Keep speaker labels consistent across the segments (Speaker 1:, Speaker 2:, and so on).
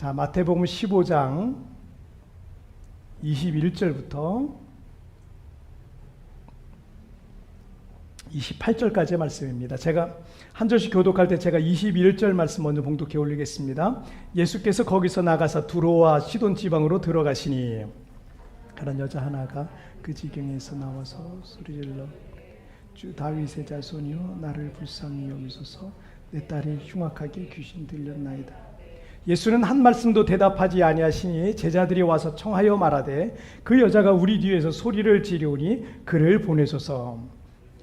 Speaker 1: 자, 마태복음 15장 21절부터 28절까지의 말씀입니다. 제가 한 절씩 교독할 때 제가 21절 말씀 먼저 봉독해 올리겠습니다. 예수께서 거기서 나가사 두로와 시돈 지방으로 들어가시니 가난 여자 하나가 그 지경에서 나와서 소리질러 주 다윗의 자손이여 나를 불쌍히 여기소서 내 딸이 흉악하게 귀신 들렸나이다. 예수는 한 말씀도 대답하지 아니하시니 제자들이 와서 청하여 말하되 그 여자가 우리 뒤에서 소리를 지르오니 그를 보내소서.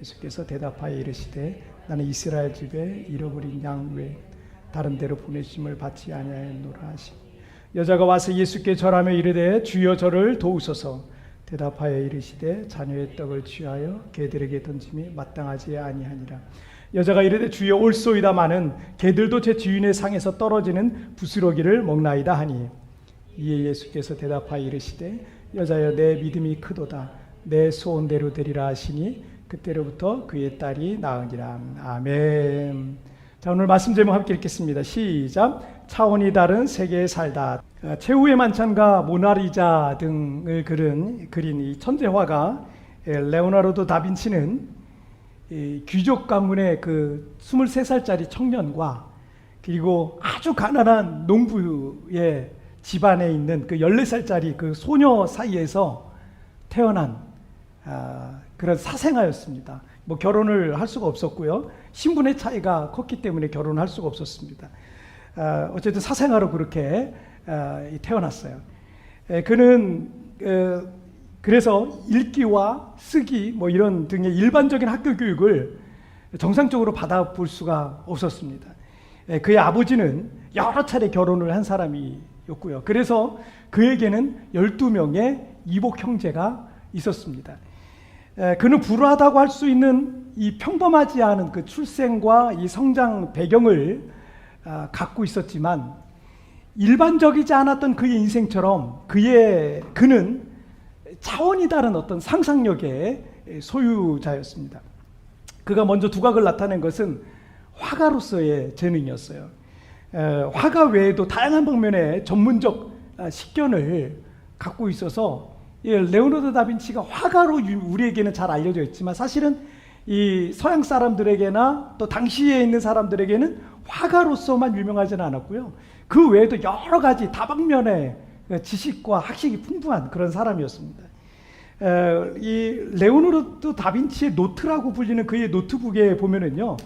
Speaker 1: 예수께서 대답하여 이르시되 나는 이스라엘 집에 잃어버린 양 외에 다른 데로 보내심을 받지 아니하였노라 하시니 여자가 와서 예수께 절하며 이르되 주여 저를 도우소서. 대답하여 이르시되 자녀의 떡을 취하여 개들에게 던짐이 마땅하지 아니하니라. 여자가 이르되 주여 올소이다마는 개들도 제 주인의 상에서 떨어지는 부스러기를 먹나이다 하니 이에 예수께서 대답하여 이르시되 여자여 내 믿음이 크도다 내 소원대로 되리라 하시니 그때로부터 그의 딸이 나으니라. 아멘. 자, 오늘 말씀 제목 함께 읽겠습니다. 시작. 차원이 다른 세계에 살다. 최후의 만찬과 모나리자 등을 그린 이 천재화가 레오나르도 다빈치는 귀족 가문의 그 23살짜리 청년과 그리고 아주 가난한 농부의 집안에 있는 그 14살짜리 그 소녀 사이에서 태어난 그런 사생아였습니다. 뭐 결혼을 할 수가 없었고요. 신분의 차이가 컸기 때문에 결혼을 할 수가 없었습니다. 어쨌든 사생아로 그렇게 태어났어요. 그는 그래서 읽기와 쓰기 뭐 이런 등의 일반적인 학교 교육을 정상적으로 받아볼 수가 없었습니다. 그의 아버지는 여러 차례 결혼을 한 사람이었고요. 그래서 그에게는 12명의 이복 형제가 있었습니다. 그는 불우하다고 할 수 있는 이 평범하지 않은 그 출생과 이 성장 배경을 갖고 있었지만 일반적이지 않았던 그의 인생처럼 그는 차원이 다른 어떤 상상력의 소유자였습니다. 그가 먼저 두각을 나타낸 것은 화가로서의 재능이었어요. 화가 외에도 다양한 방면의 전문적 식견을 갖고 있어서 레오나르도 다빈치가 화가로 우리에게는 잘 알려져 있지만 사실은 이 서양 사람들에게나 또 당시에 있는 사람들에게는 화가로서만 유명하지는 않았고요. 그 외에도 여러 가지 다방면의 지식과 학식이 풍부한 그런 사람이었습니다. 이 레오나르도 다빈치의 노트라고 불리는 그의 노트북에 보면은요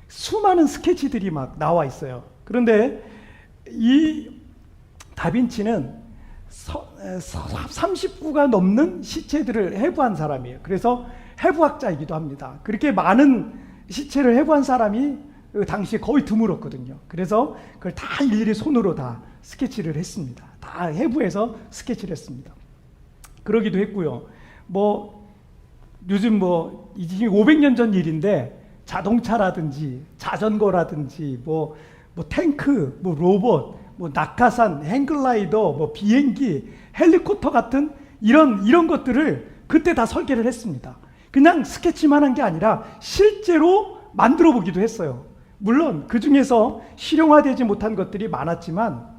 Speaker 1: 수많은 스케치들이 막 나와 있어요. 그런데 이 다빈치는 30구가 넘는 시체들을 해부한 사람이에요. 그래서 해부학자이기도 합니다. 그렇게 많은 시체를 해부한 사람이 당시에 거의 드물었거든요. 그래서 그걸 다 일일이 손으로 다 스케치를 했습니다. 다 해부해서 스케치를 했습니다. 그러기도 했고요. 뭐 요즘 뭐 이제 500년 전 일인데 자동차라든지 자전거라든지 뭐 탱크, 뭐 로봇, 뭐 낙하산, 행글라이더, 뭐 비행기, 헬리콥터 같은 이런 것들을 그때 다 설계를 했습니다. 그냥 스케치만 한 게 아니라 실제로 만들어 보기도 했어요. 물론 그 중에서 실용화되지 못한 것들이 많았지만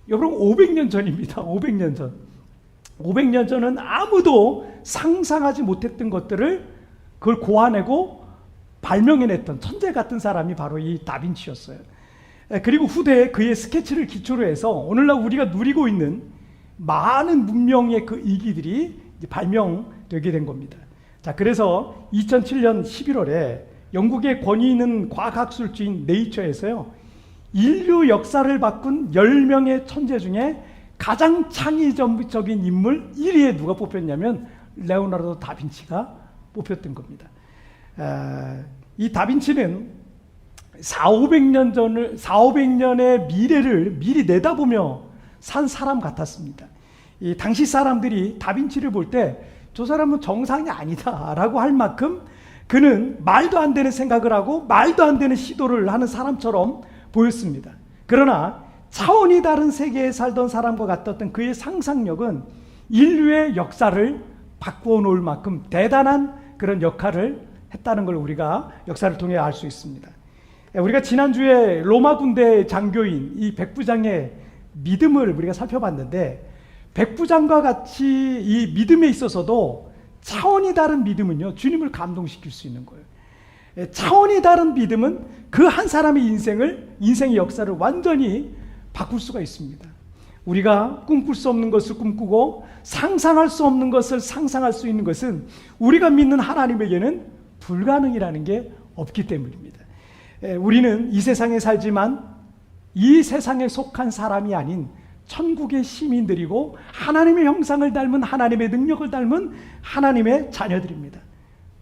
Speaker 1: 여러분 500년 전입니다. 500년 전. 500년 전은 아무도 상상하지 못했던 것들을 그걸 고안하고 발명해냈던 천재 같은 사람이 바로 이 다빈치였어요. 그리고 후대에 그의 스케치를 기초로 해서 오늘날 우리가 누리고 있는 많은 문명의 그 이기들이 발명되게 된 겁니다. 자, 그래서 2007년 11월에 영국의 권위 있는 과학학술지인 네이처에서요 인류 역사를 바꾼 10명의 천재 중에 가장 창의적인 인물 1위에 누가 뽑혔냐면 레오나르도 다빈치가 뽑혔던 겁니다. 이 다빈치는 400년의 미래를 미리 내다보며 산 사람 같았습니다. 이 당시 사람들이 다빈치를 볼 때 저 사람은 정상이 아니다라고 할 만큼 그는 말도 안 되는 생각을 하고 말도 안 되는 시도를 하는 사람처럼 보였습니다. 그러나 차원이 다른 세계에 살던 사람과 같았던 그의 상상력은 인류의 역사를 바꾸어 놓을 만큼 대단한 그런 역할을 했다는 걸 우리가 역사를 통해 알 수 있습니다. 우리가 지난주에 로마 군대 장교인 이 백부장의 믿음을 우리가 살펴봤는데 백부장과 같이 이 믿음에 있어서도 차원이 다른 믿음은요, 주님을 감동시킬 수 있는 거예요. 차원이 다른 믿음은 그 한 사람의 인생의 역사를 완전히 바꿀 수가 있습니다. 우리가 꿈꿀 수 없는 것을 꿈꾸고 상상할 수 없는 것을 상상할 수 있는 것은 우리가 믿는 하나님에게는 불가능이라는 게 없기 때문입니다. 우리는 이 세상에 살지만 이 세상에 속한 사람이 아닌 천국의 시민들이고 하나님의 형상을 닮은, 하나님의 능력을 닮은 하나님의 자녀들입니다.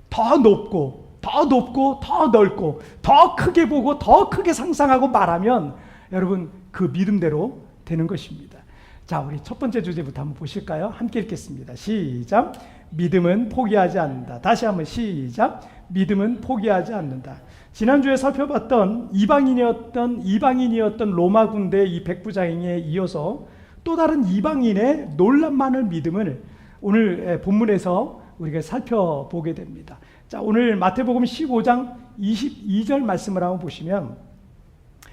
Speaker 1: 더 높고 더 넓고 더 크게 보고 더 크게 상상하고 말하면 여러분 그 믿음대로 되는 것입니다. 자, 우리 첫 번째 주제부터 한번 보실까요? 함께 읽겠습니다. 시작. 믿음은 포기하지 않는다. 다시 한번 시작. 믿음은 포기하지 않는다. 지난주에 살펴봤던 이방인이었던 로마 군대의 이 백부장에 이어서 또 다른 이방인의 놀랍 많은 믿음을 오늘 본문에서 우리가 살펴보게 됩니다. 자, 오늘 마태복음 15장 22절 말씀을 한번 보시면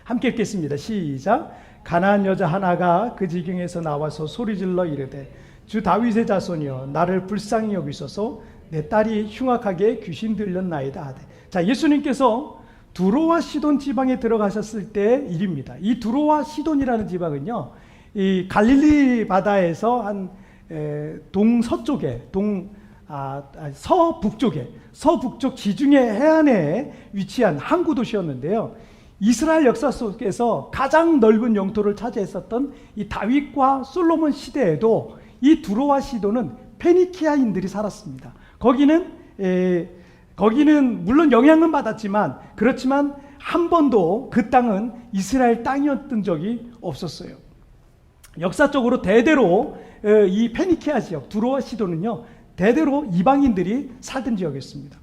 Speaker 1: 함께 읽겠습니다. 시작. 가나안 여자 하나가 그 지경에서 나와서 소리질러 이르되 주 다윗의 자손이여 나를 불쌍히 여기소서 내 딸이 흉악하게 귀신 들렸나이다 하되. 자, 예수님께서 두로와 시돈 지방에 들어가셨을 때의 일입니다. 이 두로와 시돈이라는 지방은요, 이 갈릴리 바다에서 한 동서쪽에 서북쪽 지중해 해안에 위치한 항구 도시였는데요. 이스라엘 역사 속에서 가장 넓은 영토를 차지했었던 이 다윗과 솔로몬 시대에도 이 두로와 시돈은 페니키아인들이 살았습니다. 거기는 물론 영향은 받았지만 그렇지만 한 번도 그 땅은 이스라엘 땅이었던 적이 없었어요. 역사적으로 대대로 이 페니키아 지역 두로와 시돈은요, 대대로 이방인들이 살던 지역이었습니다.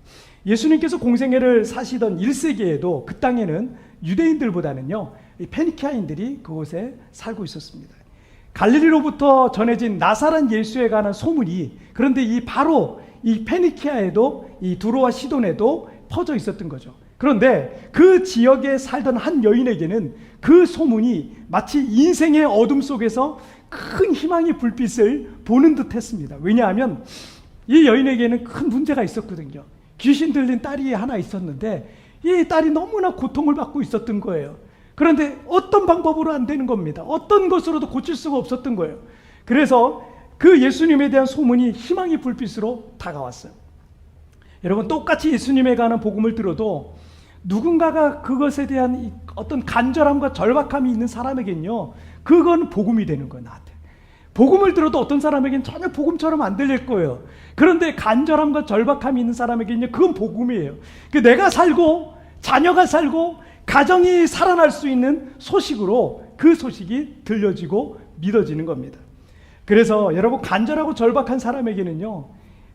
Speaker 1: 예수님께서 공생애를 사시던 1세기에도 그 땅에는 유대인들보다는요, 이 페니키아인들이 그곳에 살고 있었습니다. 갈릴리로부터 전해진 나사렛 예수에 관한 소문이 그런데 바로 이 페니키아에도 이 두로와 시돈에도 퍼져 있었던 거죠. 그런데 그 지역에 살던 한 여인에게는 그 소문이 마치 인생의 어둠 속에서 큰 희망의 불빛을 보는 듯 했습니다. 왜냐하면 이 여인에게는 큰 문제가 있었거든요. 귀신 들린 딸이 하나 있었는데 이 딸이 너무나 고통을 받고 있었던 거예요. 그런데 어떤 방법으로 안 되는 겁니다. 어떤 것으로도 고칠 수가 없었던 거예요. 그래서 그 예수님에 대한 소문이 희망의 불빛으로 다가왔어요. 여러분, 똑같이 예수님에 관한 복음을 들어도 누군가가 그것에 대한 어떤 간절함과 절박함이 있는 사람에겐요, 그건 복음이 되는 거예요. 나한테 복음을 들어도 어떤 사람에겐 전혀 복음처럼 안 들릴 거예요. 그런데 간절함과 절박함이 있는 사람에게는요, 그건 복음이에요. 내가 살고 자녀가 살고 가정이 살아날 수 있는 소식으로 그 소식이 들려지고 믿어지는 겁니다. 그래서 여러분, 간절하고 절박한 사람에게는요,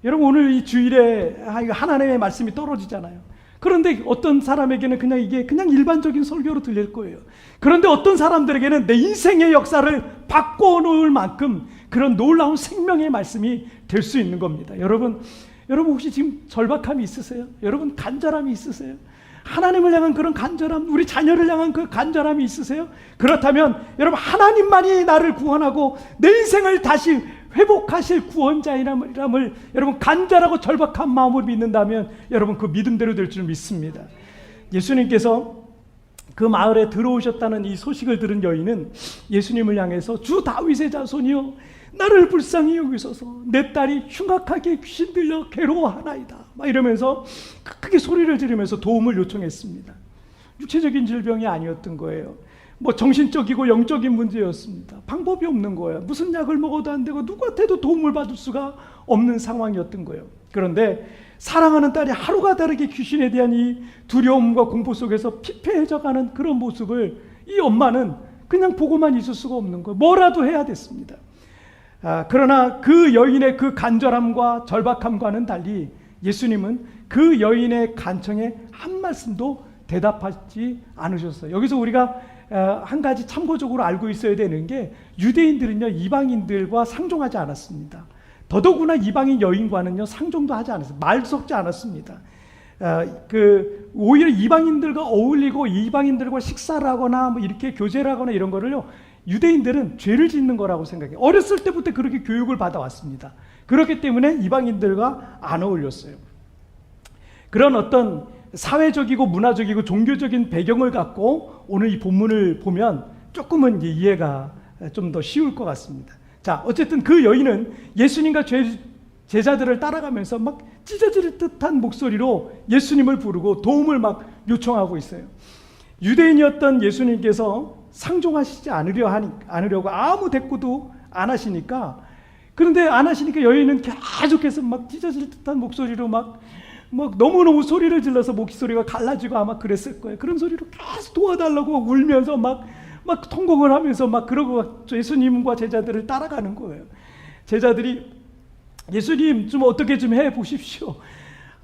Speaker 1: 여러분 오늘 이 주일에 하나님의 말씀이 떨어지잖아요. 그런데 어떤 사람에게는 이게 그냥 일반적인 설교로 들릴 거예요. 그런데 어떤 사람들에게는 내 인생의 역사를 바꿔놓을 만큼 그런 놀라운 생명의 말씀이 될 수 있는 겁니다. 여러분 혹시 지금 절박함이 있으세요? 여러분 간절함이 있으세요? 하나님을 향한 그런 간절함, 우리 자녀를 향한 그 간절함이 있으세요? 그렇다면 여러분, 하나님만이 나를 구원하고 내 인생을 다시 회복하실 구원자이람을 여러분 간절하고 절박한 마음으로 믿는다면 여러분 그 믿음대로 될 줄 믿습니다. 예수님께서 그 마을에 들어오셨다는 이 소식을 들은 여인은 예수님을 향해서 주 다윗의 자손이여 나를 불쌍히 여기소서 내 딸이 흉악하게 귀신 들려 괴로워하나이다 막 이러면서 크게 소리를 지르면서 도움을 요청했습니다. 육체적인 질병이 아니었던 거예요. 정신적이고 영적인 문제였습니다. 방법이 없는 거예요. 무슨 약을 먹어도 안 되고 누구한테도 도움을 받을 수가 없는 상황이었던 거예요. 그런데 사랑하는 딸이 하루가 다르게 귀신에 대한 이 두려움과 공포 속에서 피폐해져가는 그런 모습을 이 엄마는 그냥 보고만 있을 수가 없는 거예요. 뭐라도 해야 됐습니다. 그러나 그 여인의 그 간절함과 절박함과는 달리 예수님은 그 여인의 간청에 한 말씀도 대답하지 않으셨어요. 여기서 우리가 한 가지 참고적으로 알고 있어야 되는 게 유대인들은요, 이방인들과 상종하지 않았습니다. 더더구나 이방인 여인과는요, 상종도 하지 않았어요. 말 섞지 않았습니다. 오히려 이방인들과 어울리고 이방인들과 식사를 하거나 이렇게 교제를 하거나 이런 거를요, 유대인들은 죄를 짓는 거라고 생각해요. 어렸을 때부터 그렇게 교육을 받아왔습니다. 그렇기 때문에 이방인들과 안 어울렸어요. 그런 어떤 사회적이고 문화적이고 종교적인 배경을 갖고 오늘 이 본문을 보면 조금은 이해가 좀 더 쉬울 것 같습니다. 자, 어쨌든 그 여인은 예수님과 제자들을 따라가면서 막 찢어질 듯한 목소리로 예수님을 부르고 도움을 막 요청하고 있어요. 유대인이었던 예수님께서 상종하시지 않으려고 아무 대꾸도 안 하시니까, 그런데 안 하시니까 여인은 계속해서 막 찢어질 듯한 목소리로 막 너무너무 소리를 질러서 목소리가 갈라지고 아마 그랬을 거예요. 그런 소리로 계속 도와달라고 울면서 막 통곡을 하면서 막 그러고 예수님과 제자들을 따라가는 거예요. 제자들이 예수님 좀 어떻게 좀 해 보십시오.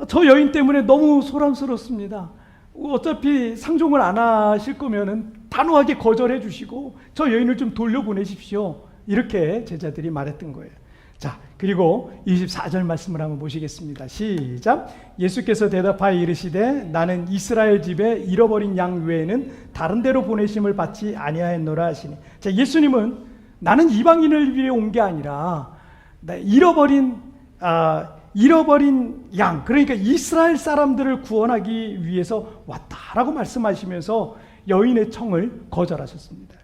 Speaker 1: 저 여인 때문에 너무 소란스럽습니다. 어차피 상종을 안 하실 거면은 단호하게 거절해 주시고 저 여인을 좀 돌려보내십시오. 이렇게 제자들이 말했던 거예요. 자, 그리고 24절 말씀을 한번 보시겠습니다. 시작. 예수께서 대답하여 이르시되 나는 이스라엘 집에 잃어버린 양 외에는 다른 데로 보내심을 받지 아니하였노라 하시니. 자, 예수님은 나는 이방인을 위해 온 게 아니라 잃어버린 양, 그러니까 이스라엘 사람들을 구원하기 위해서 왔다라고 말씀하시면서 여인의 청을 거절하셨습니다.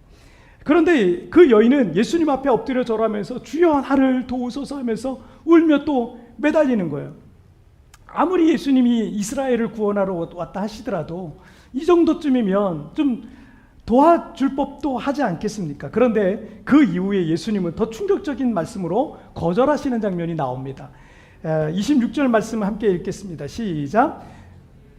Speaker 1: 그런데 그 여인은 예수님 앞에 엎드려 절하면서 주여 나를 도우소서 하면서 울며 또 매달리는 거예요. 아무리 예수님이 이스라엘을 구원하러 왔다 하시더라도 이 정도쯤이면 좀 도와줄 법도 하지 않겠습니까? 그런데 그 이후에 예수님은 더 충격적인 말씀으로 거절하시는 장면이 나옵니다. 26절 말씀 함께 읽겠습니다. 시작.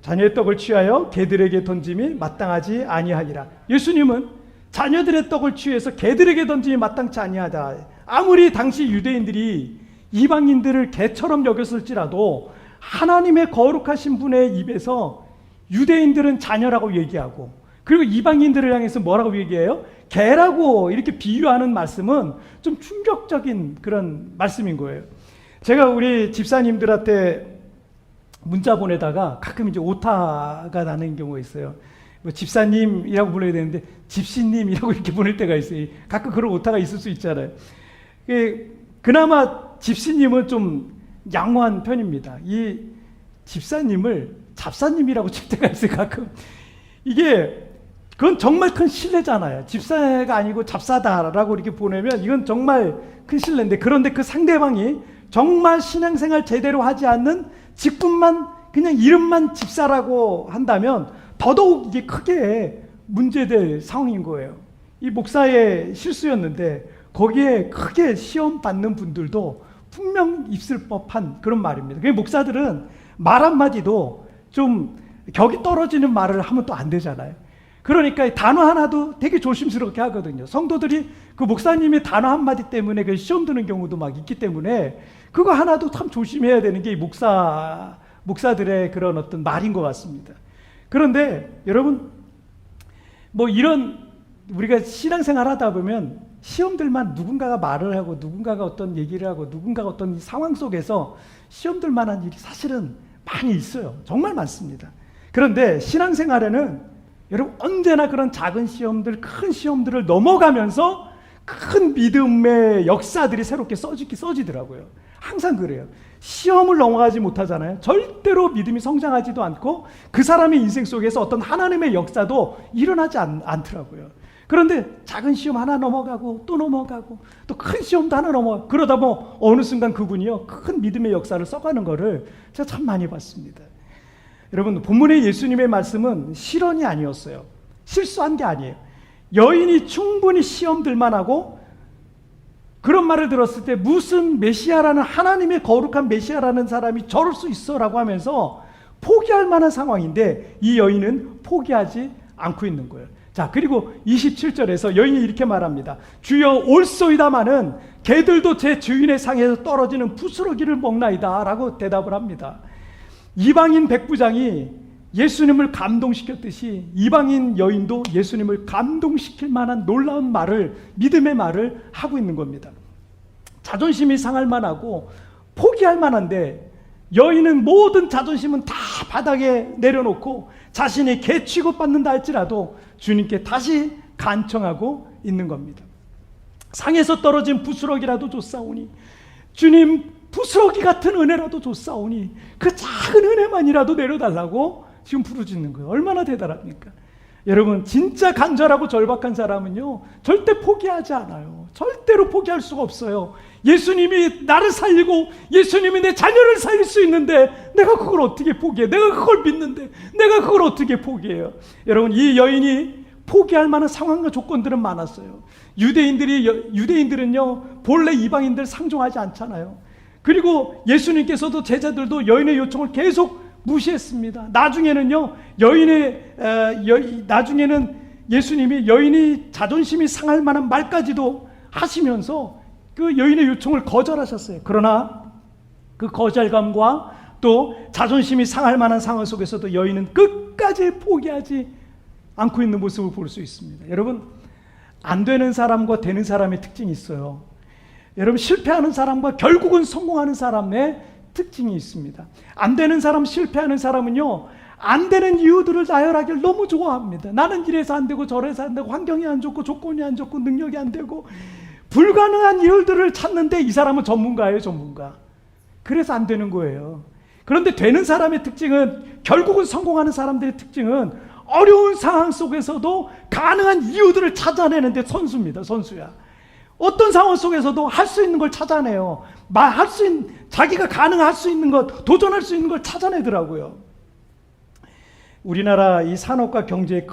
Speaker 1: 자녀의 떡을 취하여 개들에게 던짐이 마땅하지 아니하니라. 예수님은 자녀들의 떡을 취해서 개들에게 던짐이 마땅치 아니하다. 아무리 당시 유대인들이 이방인들을 개처럼 여겼을지라도 하나님의 거룩하신 분의 입에서 유대인들은 자녀라고 얘기하고, 그리고 이방인들을 향해서 뭐라고 얘기해요? 개라고 이렇게 비유하는 말씀은 좀 충격적인 그런 말씀인 거예요. 제가 우리 집사님들한테 문자 보내다가 가끔 이제 오타가 나는 경우가 있어요. 뭐 집사님이라고 불러야 되는데 집시님이라고 이렇게 보낼 때가 있어요. 가끔 그런 오타가 있을 수 있잖아요. 그나마 집시님은 좀 양호한 편입니다. 이 집사님을 잡사님이라고 칠 때가 있어요. 가끔. 그건 정말 큰 신뢰잖아요. 집사가 아니고 잡사다라고 이렇게 보내면 이건 정말 큰 신뢰인데, 그런데 그 상대방이 정말 신앙생활 제대로 하지 않는 직분만, 그냥 이름만 집사라고 한다면 더더욱 이게 크게 문제될 상황인 거예요. 이 목사의 실수였는데 거기에 크게 시험 받는 분들도 분명 있을 법한 그런 말입니다. 그 목사들은 말 한마디도 좀 격이 떨어지는 말을 하면 또 안 되잖아요. 그러니까 단어 하나도 되게 조심스럽게 하거든요. 성도들이 그 목사님의 단어 한마디 때문에 그 시험 드는 경우도 막 있기 때문에 그거 하나도 참 조심해야 되는 게 목사들의 그런 어떤 말인 것 같습니다. 그런데 여러분, 뭐 이런 우리가 신앙생활 하다 보면 시험들만 누군가가 말을 하고 누군가가 어떤 얘기를 하고 누군가가 어떤 상황 속에서 시험들 만한 일이 사실은 많이 있어요. 정말 많습니다. 그런데 신앙생활에는 여러분 언제나 그런 작은 시험들, 큰 시험들을 넘어가면서 큰 믿음의 역사들이 새롭게 써지더라고요. 항상 그래요. 시험을 넘어가지 못하잖아요. 절대로 믿음이 성장하지도 않고 그 사람의 인생 속에서 어떤 하나님의 역사도 일어나지 않더라고요. 그런데 작은 시험 하나 넘어가고 또 넘어가고 또 큰 시험도 하나 넘어가고, 그러다 뭐 어느 순간 그분이요 큰 믿음의 역사를 써가는 거를 제가 참 많이 봤습니다. 여러분, 본문의 예수님의 말씀은 실언이 아니었어요. 실수한 게 아니에요. 여인이 충분히 시험들만 하고 그런 말을 들었을 때 무슨 메시아라는, 하나님의 거룩한 메시아라는 사람이 저럴 수 있어 라고 하면서 포기할 만한 상황인데 이 여인은 포기하지 않고 있는 거예요. 자, 그리고 27절에서 여인이 이렇게 말합니다. 주여 올소이다마는 개들도 제 주인의 상에서 떨어지는 부스러기를 먹나이다 라고 대답을 합니다. 이방인 백부장이 예수님을 감동시켰듯이 이방인 여인도 예수님을 감동시킬 만한 놀라운 말을, 믿음의 말을 하고 있는 겁니다. 자존심이 상할 만하고 포기할 만한데 여인은 모든 자존심은 다 바닥에 내려놓고 자신이 개 취급받는다 할지라도 주님께 다시 간청하고 있는 겁니다. 상에서 떨어진 부스러기라도 줬사오니, 주님 부스러기 같은 은혜라도 줬사오니 그 작은 은혜만이라도 내려달라고 지금 부르짖는 거예요. 얼마나 대단합니까? 여러분, 진짜 간절하고 절박한 사람은요 절대 포기하지 않아요. 절대로 포기할 수가 없어요. 예수님이 나를 살리고 예수님이 내 자녀를 살릴 수 있는데 내가 그걸 어떻게 포기해? 내가 그걸 믿는데 내가 그걸 어떻게 포기해요? 여러분, 이 여인이 포기할 만한 상황과 조건들은 많았어요. 유대인들은요 본래 이방인들 상종하지 않잖아요. 그리고 예수님께서도 제자들도 여인의 요청을 계속 무시했습니다. 나중에는 예수님이 여인이 자존심이 상할 만한 말까지도 하시면서 그 여인의 요청을 거절하셨어요. 그러나 그 거절감과 또 자존심이 상할 만한 상황 속에서도 여인은 끝까지 포기하지 않고 있는 모습을 볼 수 있습니다. 여러분, 안 되는 사람과 되는 사람의 특징이 있어요. 여러분, 실패하는 사람과 결국은 성공하는 사람의 특징이 있습니다. 안 되는 사람, 실패하는 사람은요 안 되는 이유들을 나열하기를 너무 좋아합니다. 나는 이래서 안 되고 저래서 안 되고 환경이 안 좋고 조건이 안 좋고 능력이 안 되고 불가능한 이유들을 찾는데 이 사람은 전문가예요, 전문가. 그래서 안 되는 거예요. 그런데 되는 사람의 특징은, 결국은 성공하는 사람들의 특징은 어려운 상황 속에서도 가능한 이유들을 찾아내는데 선수입니다. 선수야. 어떤 상황 속에서도 할 수 있는 걸 찾아내요. 자기가 가능할 수 있는 것, 도전할 수 있는 걸 찾아내더라고요. 우리나라 이 산업과 경제를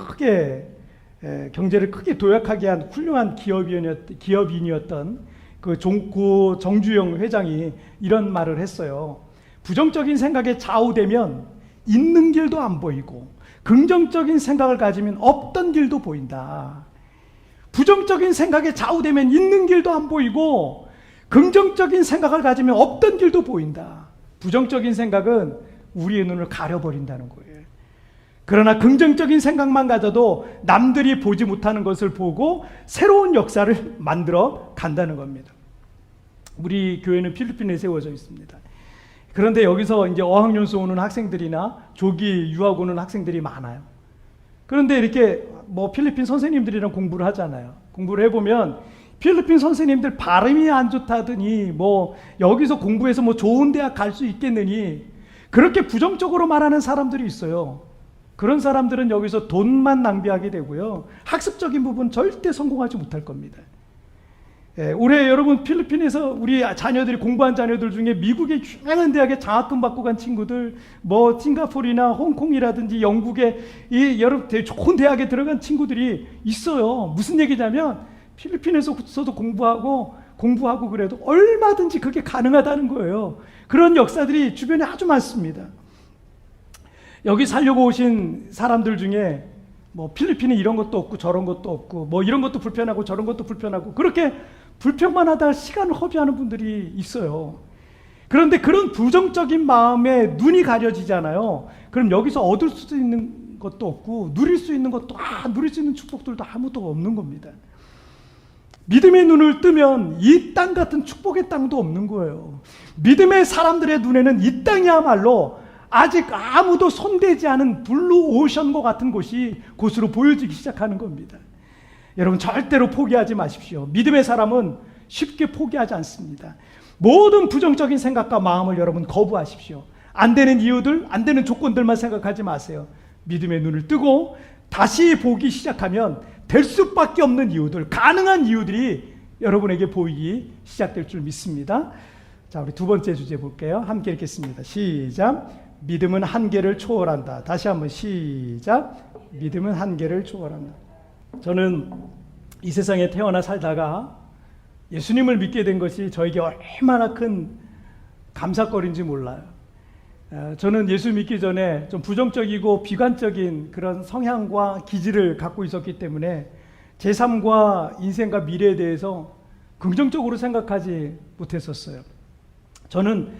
Speaker 1: 크게 도약하게 한 훌륭한 기업인이었던 그 정주영 회장이 이런 말을 했어요. 부정적인 생각에 좌우되면 있는 길도 안 보이고 긍정적인 생각을 가지면 없던 길도 보인다. 부정적인 생각에 좌우되면 있는 길도 안 보이고 긍정적인 생각을 가지면 없던 길도 보인다. 부정적인 생각은 우리의 눈을 가려버린다는 거예요. 그러나 긍정적인 생각만 가져도 남들이 보지 못하는 것을 보고 새로운 역사를 만들어 간다는 겁니다. 우리 교회는 필리핀에 세워져 있습니다. 그런데 여기서 이제 어학연수 오는 학생들이나 조기 유학 오는 학생들이 많아요. 그런데 이렇게 필리핀 선생님들이랑 공부를 하잖아요. 공부를 해보면 필리핀 선생님들 발음이 안 좋다더니 여기서 공부해서 좋은 대학 갈 수 있겠느니 그렇게 부정적으로 말하는 사람들이 있어요. 그런 사람들은 여기서 돈만 낭비하게 되고요. 학습적인 부분 절대 성공하지 못할 겁니다. 올해 여러분 필리핀에서 우리 자녀들이 공부한 자녀들 중에 미국의 유명한 대학에 장학금 받고 간 친구들, 싱가포르나 홍콩이라든지 영국의 여러 좋은 대학에 들어간 친구들이 있어요. 무슨 얘기냐면 필리핀에서도 공부하고 그래도 얼마든지 그게 가능하다는 거예요. 그런 역사들이 주변에 아주 많습니다. 여기 살려고 오신 사람들 중에 필리핀에 이런 것도 없고 저런 것도 없고 이런 것도 불편하고 저런 것도 불편하고 그렇게 불평만 하다 시간을 허비하는 분들이 있어요. 그런데 그런 부정적인 마음에 눈이 가려지잖아요. 그럼 여기서 얻을 수 있는 것도 없고 누릴 수 있는 축복들도 아무것도 없는 겁니다. 믿음의 눈을 뜨면 이 땅 같은 축복의 땅도 없는 거예요. 믿음의 사람들의 눈에는 이 땅이야말로 아직 아무도 손대지 않은 블루 오션과 같은 곳으로 보여지기 시작하는 겁니다. 여러분, 절대로 포기하지 마십시오. 믿음의 사람은 쉽게 포기하지 않습니다. 모든 부정적인 생각과 마음을 여러분 거부하십시오. 안 되는 이유들, 안 되는 조건들만 생각하지 마세요. 믿음의 눈을 뜨고 다시 보기 시작하면 될 수밖에 없는 이유들, 가능한 이유들이 여러분에게 보이기 시작될 줄 믿습니다. 자, 우리 두 번째 주제 볼게요. 함께 읽겠습니다. 시작. 믿음은 한계를 초월한다. 다시 한번 시작. 믿음은 한계를 초월한다. 저는 이 세상에 태어나 살다가 예수님을 믿게 된 것이 저에게 얼마나 큰 감사거리인지 몰라요. 저는 예수 믿기 전에 좀 부정적이고 비관적인 그런 성향과 기질을 갖고 있었기 때문에 제 삶과 인생과 미래에 대해서 긍정적으로 생각하지 못했었어요. 저는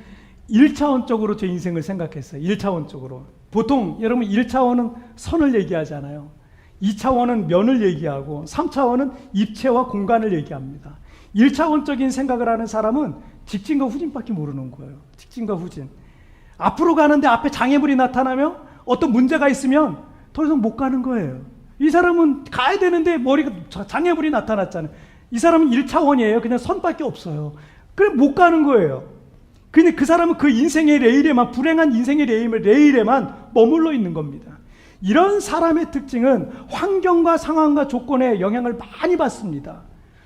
Speaker 1: 1차원적으로 제 인생을 생각했어요. 1차원적으로. 보통 여러분 1차원은 선을 얘기하잖아요. 2차원은 면을 얘기하고 3차원은 입체와 공간을 얘기합니다. 1차원적인 생각을 하는 사람은 직진과 후진밖에 모르는 거예요. 직진과 후진. 앞으로 가는데 앞에 장애물이 나타나면 어떤 문제가 있으면 더 이상 못 가는 거예요. 이 사람은 가야 되는데 장애물이 나타났잖아요. 이 사람은 1차원이에요. 그냥 선밖에 없어요. 그래 못 가는 거예요. 근데 그 사람은 그 인생의 레일에만, 불행한 인생의 레일에만 머물러 있는 겁니다. 이런 사람의 특징은 환경과 상황과 조건에 영향을 많이 받습니다.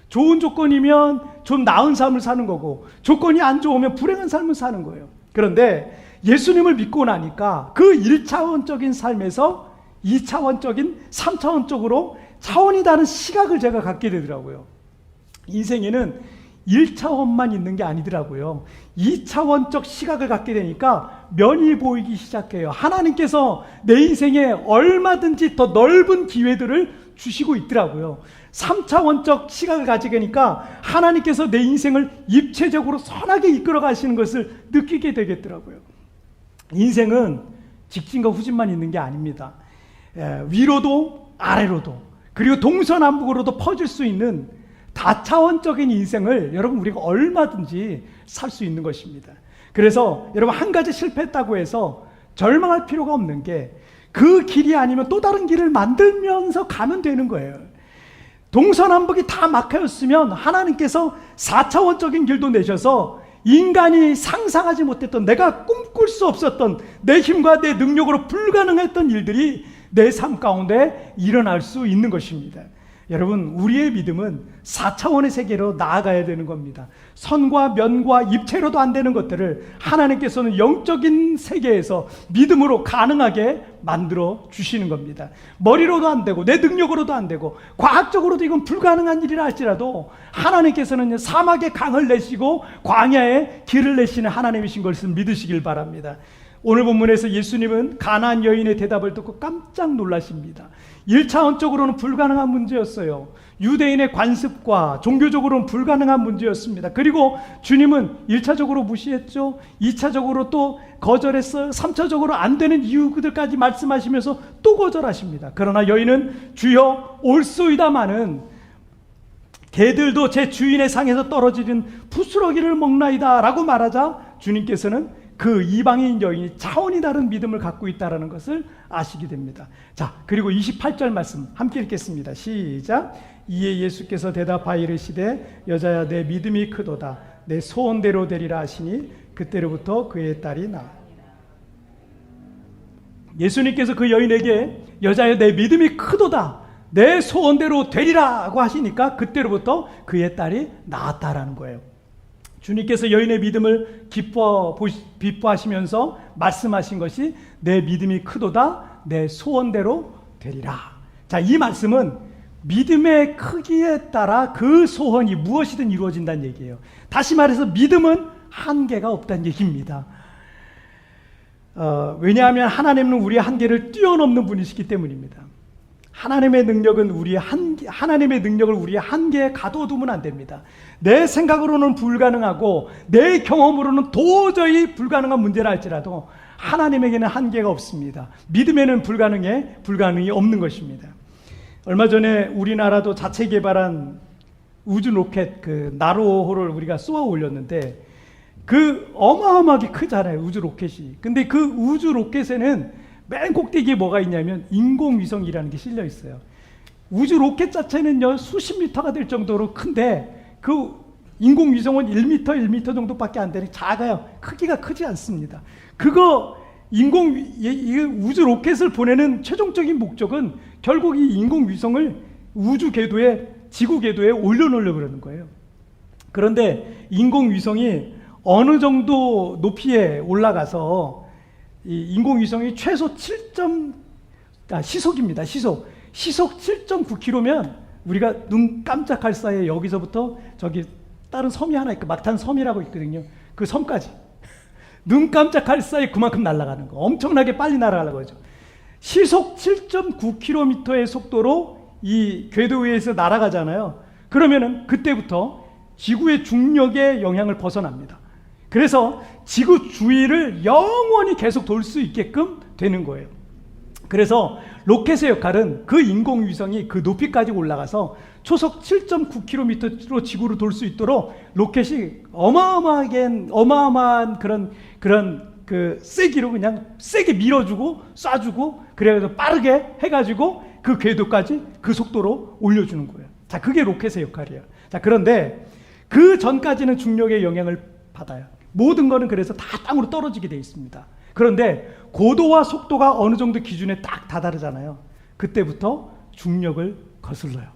Speaker 1: 좋은 조건이면 좀 나은 삶을 사는 거고, 조건이 안 좋으면 불행한 삶을 사는 거예요. 그런데 예수님을 믿고 나니까 그 1차원적인 삶에서 2차원적인 3차원적으로 차원이 다른 시각을 제가 갖게 되더라고요. 인생에는 1차원만 있는 게 아니더라고요. 2차원적 시각을 갖게 되니까 면이 보이기 시작해요. 하나님께서 내 인생에 얼마든지 더 넓은 기회들을 주시고 있더라고요. 3차원적 시각을 가지게 되니까 하나님께서 내 인생을 입체적으로 선하게 이끌어 가시는 것을 느끼게 되겠더라고요. 인생은 직진과 후진만 있는 게 아닙니다. 위로도 아래로도, 그리고 동서남북으로도 퍼질 수 있는 다차원적인 인생을 여러분 우리가 얼마든지 살 수 있는 것입니다. 그래서 여러분 한 가지 실패했다고 해서 절망할 필요가 없는 게, 그 길이 아니면 또 다른 길을 만들면서 가면 되는 거예요. 동서남북이 다 막혀있으면 하나님께서 4차원적인 길도 내셔서 인간이 상상하지 못했던, 내가 꿈꿀 수 없었던, 내 힘과 내 능력으로 불가능했던 일들이 내 삶 가운데 일어날 수 있는 것입니다. 여러분, 우리의 믿음은 4차원의 세계로 나아가야 되는 겁니다. 선과 면과 입체로도 안 되는 것들을 하나님께서는 영적인 세계에서 믿음으로 가능하게 만들어 주시는 겁니다. 머리로도 안 되고 내 능력으로도 안 되고 과학적으로도 이건 불가능한 일이라 할지라도 하나님께서는 사막에 강을 내시고 광야에 길을 내시는 하나님이신 것을 믿으시길 바랍니다. 오늘 본문에서 예수님은 가나안 여인의 대답을 듣고 깜짝 놀라십니다. 1차원적으로는 불가능한 문제였어요. 유대인의 관습과 종교적으로는 불가능한 문제였습니다. 그리고 주님은 1차적으로 무시했죠. 2차적으로 또 거절했어요. 3차적으로 안 되는 이유들까지 말씀하시면서 또 거절하십니다. 그러나 여인은 주여 올소이다마는 개들도 제 주인의 상에서 떨어지는 부스러기를 먹나이다 라고 말하자 주님께서는 그 이방인 여인이 차원이 다른 믿음을 갖고 있다는 것을 아시게 됩니다. 자, 그리고 28절 말씀 함께 읽겠습니다. 시작. 이에 예수께서 대답하여 이르시되 여자야 내 믿음이 크도다 내 소원대로 되리라 하시니 그때로부터 그의 딸이 나아. 예수님께서 그 여인에게 여자야 내 믿음이 크도다 내 소원대로 되리라고 하시니까 그때로부터 그의 딸이 나았다라는 거예요. 주님께서 여인의 믿음을 기뻐하시면서 말씀하신 것이 내 믿음이 크도다 내 소원대로 되리라. 자, 이 말씀은 믿음의 크기에 따라 그 소원이 무엇이든 이루어진다는 얘기예요. 다시 말해서 믿음은 한계가 없다는 얘기입니다. 왜냐하면 하나님은 우리의 한계를 뛰어넘는 분이시기 때문입니다. 하나님의 능력은 하나님의 능력을 우리의 한계에 가둬두면 안 됩니다. 내 생각으로는 불가능하고 내 경험으로는 도저히 불가능한 문제라 할지라도 하나님에게는 한계가 없습니다. 믿음에는 불가능이 없는 것입니다. 얼마 전에 우리나라도 자체 개발한 우주 로켓 그 나로호를 우리가 쏘아 올렸는데 그 어마어마하게 크잖아요, 우주 로켓이. 근데 그 우주 로켓에는 맨 꼭대기에 뭐가 있냐면 인공위성이라는 게 실려 있어요. 우주 로켓 자체는요 수십 미터가 될 정도로 큰데 그 인공위성은 1m 정도밖에 안 되는 작아요. 크기가 크지 않습니다. 그거 우주 로켓을 보내는 최종적인 목적은 결국 이 인공위성을 우주 궤도에 지구 궤도에 올려놓으려고 그러는 거예요. 그런데 인공위성이 어느 정도 높이에 올라가서 이 인공위성이 최소 시속입니다. 시속 7.9km면 우리가 눈 깜짝할 사이에 여기서부터 저기 다른 섬이 하나 있고 막탄 섬이라고 있거든요. 그 섬까지 눈 깜짝할 사이에 그만큼 날아가는 거. 엄청나게 빨리 날아가는 거죠. 시속 7.9km의 속도로 이 궤도 위에서 날아가잖아요. 그러면은 그때부터 지구의 중력의 영향을 벗어납니다. 그래서 지구 주위를 영원히 계속 돌 수 있게끔 되는 거예요. 그래서 로켓의 역할은 그 인공위성이 그 높이까지 올라가서 초속 7.9km로 지구를 돌 수 있도록 로켓이 어마어마한 그런 그 세기로 그냥 세게 밀어주고 쏴주고 그래서 빠르게 해가지고 그 궤도까지 그 속도로 올려주는 거예요. 자, 그게 로켓의 역할이에요. 자, 그런데 그 전까지는 중력의 영향을 받아요. 모든 거는 그래서 다 땅으로 떨어지게 돼 있습니다. 그런데 고도와 속도가 어느 정도 기준에 딱 다다르잖아요. 그때부터 중력을 거슬러요.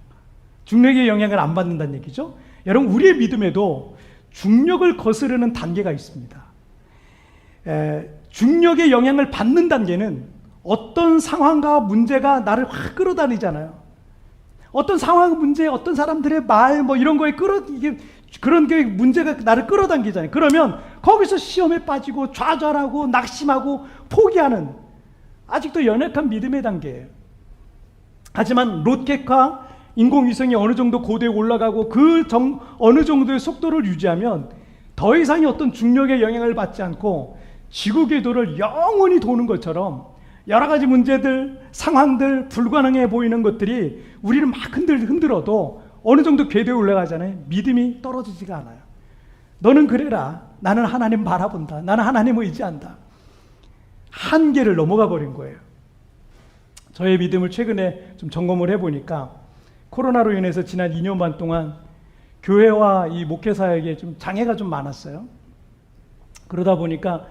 Speaker 1: 중력의 영향을 안 받는다는 얘기죠. 여러분, 우리의 믿음에도 중력을 거스르는 단계가 있습니다. 중력의 영향을 받는 단계는 어떤 상황과 문제가 나를 확 끌어다니잖아요. 어떤 상황, 문제, 어떤 사람들의 말, 뭐 이런 거에 그런 게 문제가 나를 끌어당기잖아요. 그러면 거기서 시험에 빠지고 좌절하고 낙심하고 포기하는 아직도 연약한 믿음의 단계예요. 하지만 로켓과 인공위성이 어느 정도 고도에 올라가고 어느 정도의 속도를 유지하면 더 이상의 어떤 중력의 영향을 받지 않고 지구 궤도를 영원히 도는 것처럼 여러 가지 문제들, 상황들, 불가능해 보이는 것들이 우리를 막 흔들어도 어느 정도 궤도에 올라가잖아요. 믿음이 떨어지지가 않아요. 너는 그래라. 나는 하나님 바라본다. 나는 하나님을 의지한다. 한계를 넘어가 버린 거예요. 저의 믿음을 최근에 좀 점검을 해보니까 코로나로 인해서 지난 2년 반 동안 교회와 이 목회사에게 좀 장애가 좀 많았어요. 그러다 보니까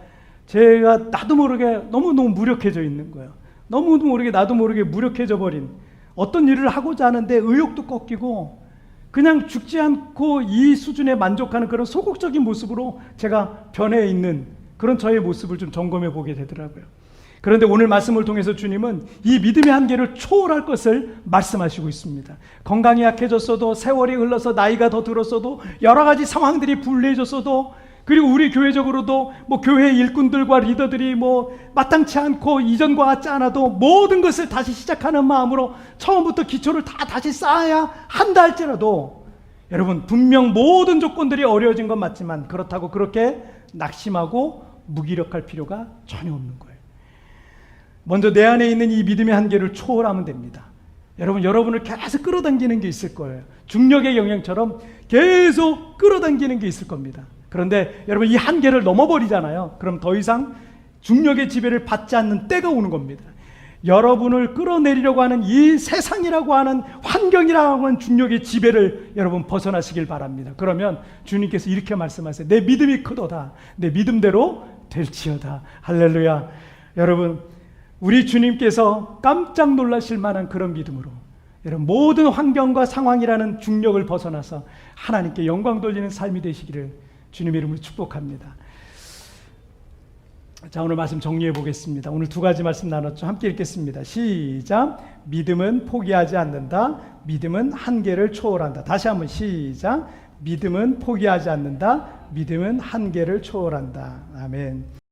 Speaker 1: 제가 나도 모르게 너무너무 무력해져 있는 거예요. 너무 모르게 나도 모르게 무력해져 버린, 어떤 일을 하고자 하는데 의욕도 꺾이고 그냥 죽지 않고 이 수준에 만족하는 그런 소극적인 모습으로 제가 변해 있는 그런 저의 모습을 좀 점검해 보게 되더라고요. 그런데 오늘 말씀을 통해서 주님은 이 믿음의 한계를 초월할 것을 말씀하시고 있습니다. 건강이 약해졌어도, 세월이 흘러서 나이가 더 들었어도, 여러 가지 상황들이 불리해졌어도, 그리고 우리 교회적으로도 뭐 교회 일꾼들과 리더들이 뭐 마땅치 않고 이전과 같지 않아도 모든 것을 다시 시작하는 마음으로 처음부터 기초를 다 다시 쌓아야 한다 할지라도, 여러분, 분명 모든 조건들이 어려워진 건 맞지만 그렇다고 그렇게 낙심하고 무기력할 필요가 전혀 없는 거예요. 먼저 내 안에 있는 이 믿음의 한계를 초월하면 됩니다. 여러분을 계속 끌어당기는 게 있을 거예요. 중력의 영향처럼 계속 끌어당기는 게 있을 겁니다. 그런데 여러분, 이 한계를 넘어버리잖아요. 그럼 더 이상 중력의 지배를 받지 않는 때가 오는 겁니다. 여러분을 끌어내리려고 하는 이 세상이라고 하는, 환경이라고 하는 중력의 지배를 여러분 벗어나시길 바랍니다. 그러면 주님께서 이렇게 말씀하세요. 내 믿음이 크도다. 내 믿음대로 될지어다. 할렐루야. 여러분, 우리 주님께서 깜짝 놀라실 만한 그런 믿음으로 여러분, 모든 환경과 상황이라는 중력을 벗어나서 하나님께 영광 돌리는 삶이 되시기를 주님의 이름으로 축복합니다. 자, 오늘 말씀 정리해 보겠습니다. 오늘 두 가지 말씀 나눴죠. 함께 읽겠습니다. 시작. 믿음은 포기하지 않는다. 믿음은 한계를 초월한다. 다시 한번 시작. 믿음은 포기하지 않는다. 믿음은 한계를 초월한다. 아멘.